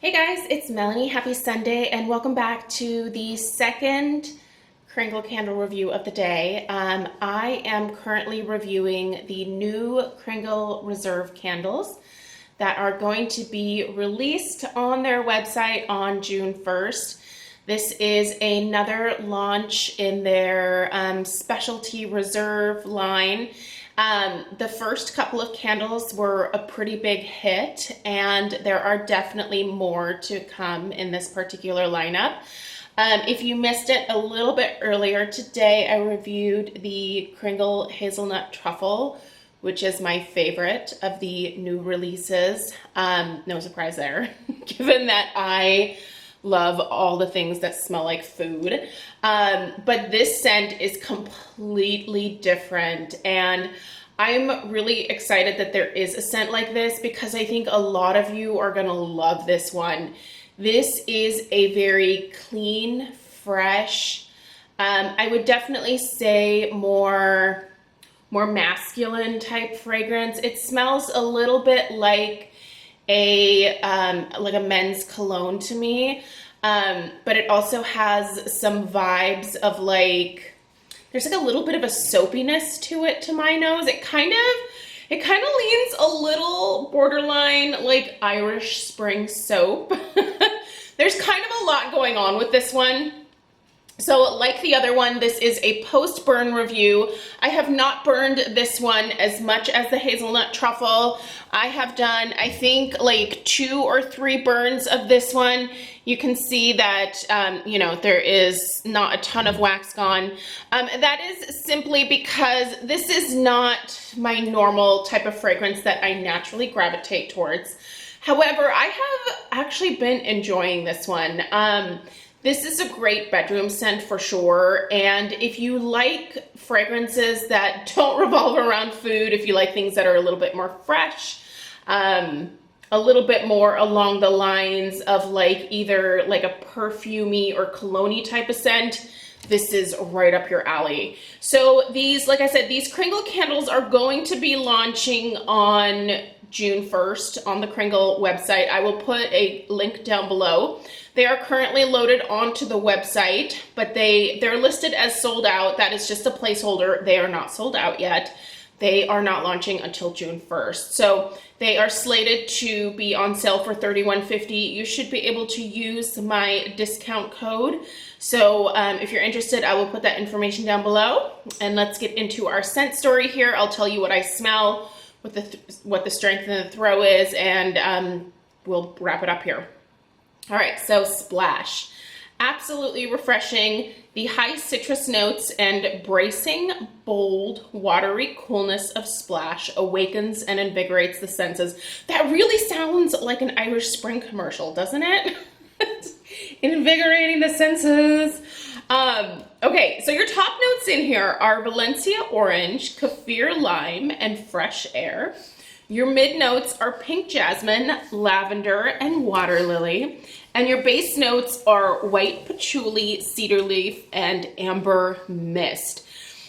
Hey guys, it's Melanie. Happy Sunday and welcome back to the second Kringle candle review of the day. I am currently reviewing the new Kringle Reserve candles that are going to be released on their website on June 1st. This is another launch in their specialty reserve line. The first couple of candles were a pretty big hit, and there are definitely more to come in this particular lineup. If you missed it a little bit earlier today, I reviewed the Kringle Hazelnut Truffle, which is my favorite of the new releases. No surprise there, given that I love all the things that smell like food. But this scent is completely different, and I'm really excited that there is a scent like this because I think a lot of you are gonna love this one. This is a very clean, fresh, I would definitely say more masculine type fragrance. It smells a little bit like a men's cologne to me, but it also has some vibes of there's like a little bit of a soapiness to it to my nose. It kind of leans a little borderline like Irish spring soap. There's kind of a lot going on with this one. So like the other one, this is a post-burn review. I have not burned this one as much as the Hazelnut Truffle. I have done, I think, like 2 or 3 burns of this one. You can see that, there is not a ton of wax gone. That is simply because this is not my normal type of fragrance that I naturally gravitate towards. However, I have actually been enjoying this one. This is a great bedroom scent for sure, and if you like fragrances that don't revolve around food, if you like things that are a little bit more fresh, a little bit more along the lines of either a perfumey or cologne-y type of scent, this is right up your alley. So these, like I said, these Kringle candles are going to be launching on June 1st on the Kringle website. I will put a link down below. They are currently loaded onto the website, but they're listed as sold out. That is just a placeholder. They are not sold out yet. They are not launching until June 1st. So they are slated to be on sale for $31.50. You should be able to use my discount code. So if you're interested, I will put that information down below. And let's get into our scent story here. I'll tell you what I smell, what the strength in the throw is, and we'll wrap it up here. All right, so Splash. Absolutely refreshing. The high citrus notes and bracing, bold, watery coolness of Splash awakens and invigorates the senses. That really sounds like an Irish Spring commercial, doesn't it? Invigorating the senses. Okay, so your top notes in here are Valencia orange, kaffir lime, and fresh air. Your mid notes are pink jasmine, lavender, and water lily. And your base notes are white patchouli, cedar leaf, and amber mist.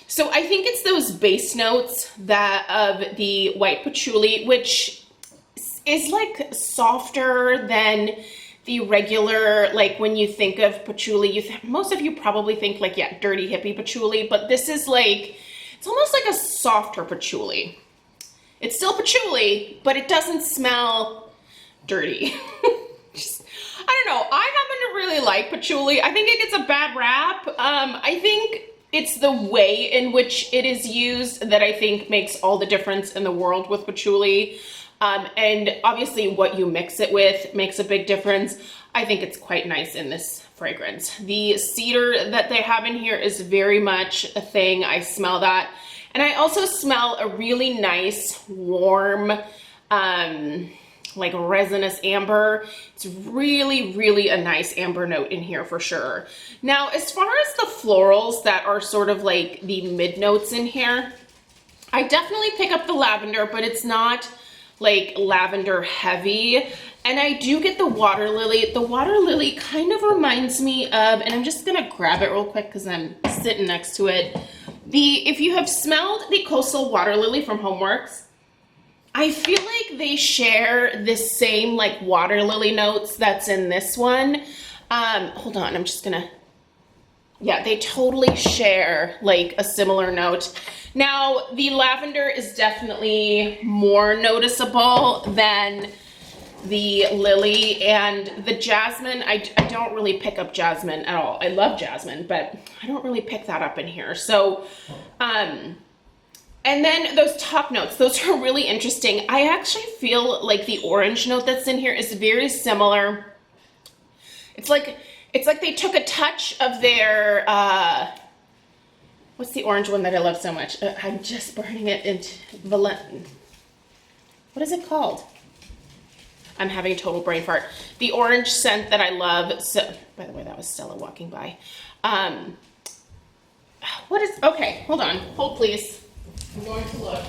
So I think it's those base notes of the white patchouli, which is softer than the regular, when you think of patchouli, most of you probably think dirty hippie patchouli, but this is it's almost like a softer patchouli. It's still patchouli, but it doesn't smell dirty. I don't know. I happen to really like patchouli. I think it gets a bad rap. I think it's the way in which it is used that I think makes all the difference in the world with patchouli. And obviously what you mix it with makes a big difference. I think it's quite nice in this fragrance. The cedar that they have in here is very much a thing. I smell that. And I also smell a really nice, warm, resinous amber. It's really, really a nice amber note in here for sure. Now, as far as the florals that are sort of the mid notes in here, I definitely pick up the lavender, but it's not lavender heavy. And I do get the water lily. The water lily kind of reminds me of, and I'm just gonna grab it real quick because I'm sitting next to it. If you have smelled the coastal water lily from Homeworx, I feel like they share this same like water lily notes that's in this one. Hold on, I'm just gonna, yeah, they totally share like a similar note. Now, the lavender is definitely more noticeable than the lily, and the jasmine, I don't really pick up jasmine at all. I love jasmine, but I don't really pick that up in here. So, and then those top notes, those are really interesting. I actually feel like the orange note that's in here is very similar. It's like they took a touch of their, what's the orange one that I love so much? I'm just burning it into what is it called? I'm having a total brain fart. The orange scent that I love. So, by the way, that was Stella walking by. Okay, hold on. Hold please. I'm going to look.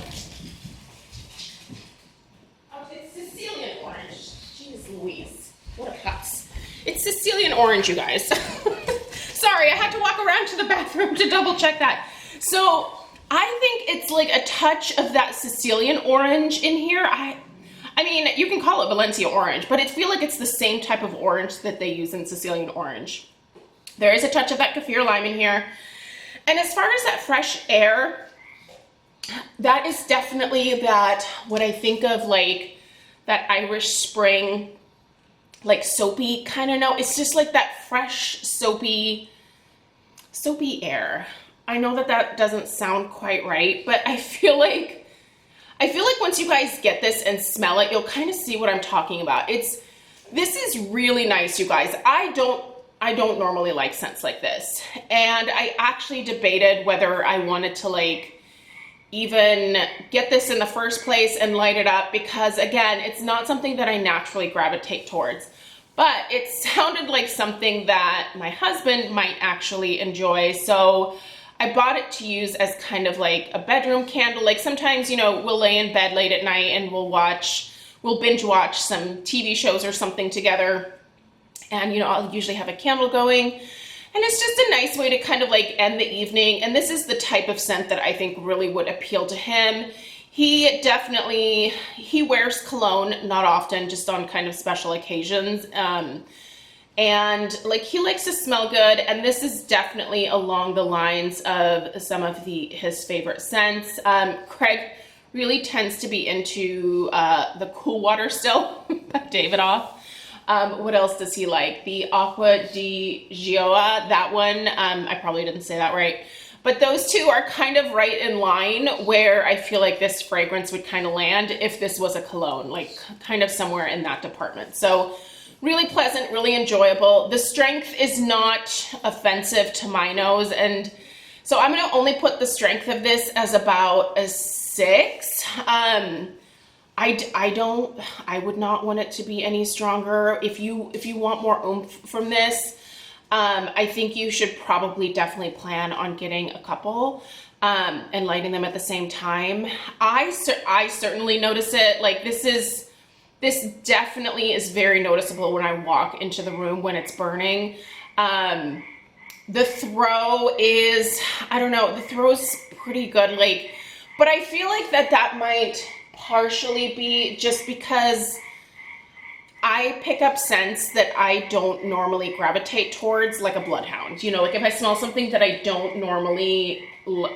Oh, it's Sicilian orange. Jeez Louise. What a cuss. It's Sicilian orange, you guys. Sorry, I had to walk around to the bathroom to double check that. So, I think it's like a touch of that Sicilian orange in here. I mean, you can call it Valencia orange, but I feel like it's the same type of orange that they use in Sicilian orange. There is a touch of that kaffir lime in here. And as far as that fresh air, that is definitely that, what I think of like that Irish Spring, like soapy kind of note. It's just like that fresh, soapy air. I know that doesn't sound quite right, but I feel like once you guys get this and smell it, you'll kind of see what I'm talking about. This is really nice, you guys. I don't normally like scents like this. And I actually debated whether I wanted to like even get this in the first place and light it up, because again, it's not something that I naturally gravitate towards. But it sounded like something that my husband might actually enjoy. So I bought it to use as kind of like a bedroom candle. Like sometimes, you know, we'll lay in bed late at night and we'll binge watch some TV shows or something together. And, you know, I'll usually have a candle going. And it's just a nice way to kind of like end the evening. And this is the type of scent that I think really would appeal to him. He wears cologne, not often, just on kind of special occasions. And like he likes to smell good, and this is definitely along the lines of some of his favorite scents. Craig really tends to be into the Cool Water Still by Davidoff. What else does he like? The Acqua di Gioia, that one. I probably didn't say that right. But those two are kind of right in line where I feel like this fragrance would kind of land if this was a cologne, like kind of somewhere in that department. So really pleasant, really enjoyable. The strength is not offensive to my nose, and so I'm gonna only put the strength of this as about a 6. I would not want it to be any stronger. If you want more oomph from this, I think you should probably definitely plan on getting a couple and lighting them at the same time. I certainly notice it. Like this definitely is very noticeable when I walk into the room when it's burning. The throw is, I don't know, the throw is pretty good. Like, but I feel like that might partially be just because I pick up scents that I don't normally gravitate towards, like a bloodhound. You know, like if I smell something that I don't normally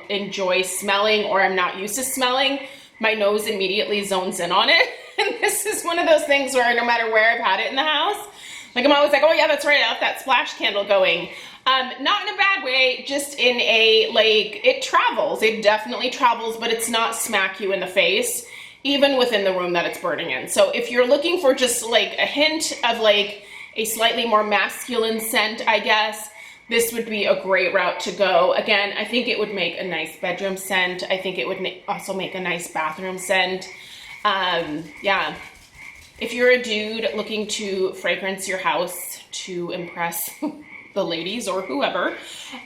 enjoy smelling or I'm not used to smelling, my nose immediately zones in on it. And this is one of those things where no matter where I've had it in the house, like I'm always like, oh yeah, that's right, I left that splash candle going. Not in a bad way, just in a, like, it travels. It definitely travels, but it's not smack you in the face, even within the room that it's burning in. So if you're looking for just like a hint of like a slightly more masculine scent, I guess, this would be a great route to go. Again, I think it would make a nice bedroom scent. I think it would also make a nice bathroom scent. Yeah. If you're a dude looking to fragrance your house to impress the ladies or whoever,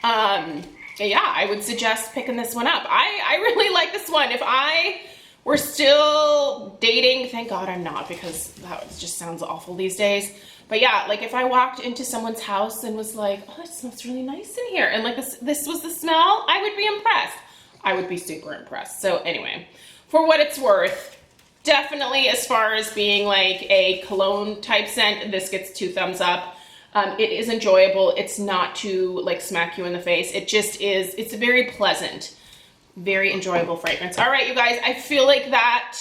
yeah, I would suggest picking this one up. I really like this one. If I were still dating, thank God I'm not, because that just sounds awful these days. But yeah, like if I walked into someone's house and was like, oh, it smells really nice in here, and like this was the smell, I would be impressed. I would be super impressed. So anyway, for what it's worth, Definitely, as far as being like a cologne type scent, this gets 2 thumbs up. It is enjoyable. It's not to like smack you in the face. It just is, it's a very pleasant, very enjoyable fragrance. All right, you guys, I feel like that.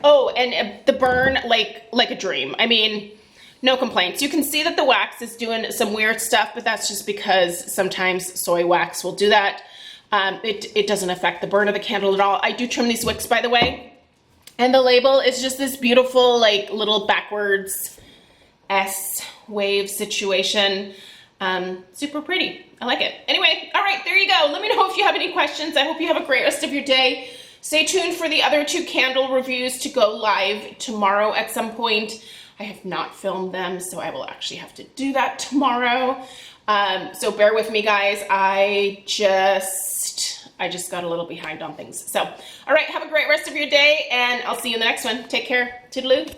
Oh, and the burn, like a dream. I mean, no complaints. You can see that the wax is doing some weird stuff, but that's just because sometimes soy wax will do that. It doesn't affect the burn of the candle at all. I do trim these wicks, by the way. And the label is just this beautiful, like, little backwards S wave situation. Super pretty. I like it. Anyway, all right, there you go. Let me know if you have any questions. I hope you have a great rest of your day. Stay tuned for the other 2 candle reviews to go live tomorrow at some point. I have not filmed them, so I will actually have to do that tomorrow. So bear with me, guys. I just got a little behind on things. So, all right, have a great rest of your day, and I'll see you in the next one. Take care. Toodaloo.